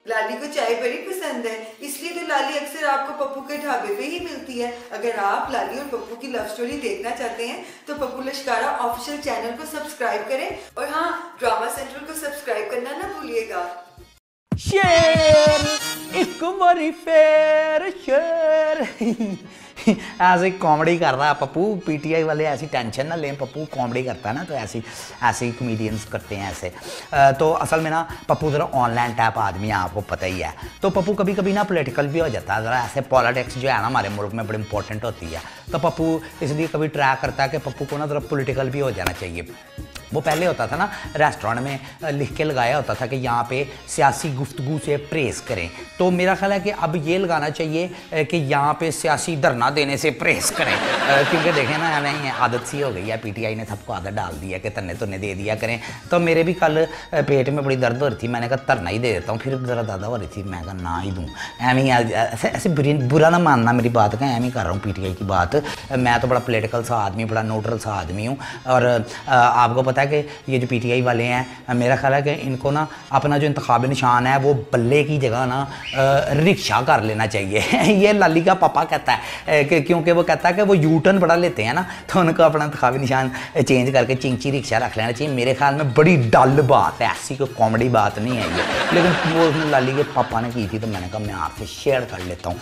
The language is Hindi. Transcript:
लाली को चाय बड़ी पसंद है, इसलिए तो लाली अक्सर आपको पप्पू के ढाबे पे ही मिलती है। अगर आप लाली और पप्पू की लव स्टोरी देखना चाहते हैं तो पप्पू लश्कारा ऑफिशियल चैनल को सब्सक्राइब करें और हाँ, ड्रामा सेंट्रल को सब्सक्राइब करना ना भूलिएगा। शेर एक बारी फिर शेर ऐसे कॉमेडी कर रहा है पप्पू। पीटीआई वाले ऐसी टेंशन ना लें, पप्पू कॉमेडी करता है ना, तो ऐसी ऐसे ही कॉमेडियंस करते हैं ऐसे। तो असल में ना पप्पू ज़रा ऑनलाइन टाइप आदमी है, आपको पता ही है। तो पप्पू कभी कभी ना पॉलिटिकल भी हो जाता है, ज़रा ऐसे पॉलिटिक्स जो है ना हमारे मुल्क में बड़ी इंपॉर्टेंट होती है। तो पप्पू इसलिए कभी ट्राई करता है कि पप्पू को ना ज़रा पॉलिटिकल भी हो जाना चाहिए। वो पहले होता था ना रेस्टोरेंट में लिख के लगाया होता था कि यहाँ पे सियासी गुफ्तगू से प्रेस करें, तो मेरा ख्याल है कि अब ये लगाना चाहिए कि यहाँ पे सियासी धरना देने से प्रेस करें। क्योंकि देखें ना नहीं आदत सी हो गई है, पीटीआई ने सबको आदत डाल दी है कि धरने तुरने दे दिया करें। तो मेरे भी कल पेट में बड़ी दर्द हो रही थी, मैंने कहा धरना ही दे देता हूँ, फिर ज़रा ज़्यादा हो रही थी, मैं कहा ना ही दूँ। एवं ऐसे ऐसे बुरा ना मानना मेरी बात का, एवं कर रहा हूँ पीटीआई की बात। मैं तो बड़ा पोलिटिकल सा आदमी, बड़ा न्यूट्रल सा आदमी हूँ। और आपको पता कि ये जो पीटीआई वाले हैं, मेरा ख्याल है कि इनको ना अपना जो इंतखाबी निशान है वो बल्ले की जगह ना रिक्शा कर लेना चाहिए। ये लाली का पापा कहता है कि क्योंकि वो कहता है कि वो यू टर्न बड़ा लेते हैं ना, तो उनको अपना इंतखाबी निशान चेंज करके चिंची रिक्शा रख लेना चाहिए। मेरे ख्याल में बड़ी डल बात है, ऐसी कोई कॉमेडी बात नहीं है ये, लेकिन वो लाली के पापा ने की थी तो मैंने कहा मैं आपसे शेयर कर लेता हूँ।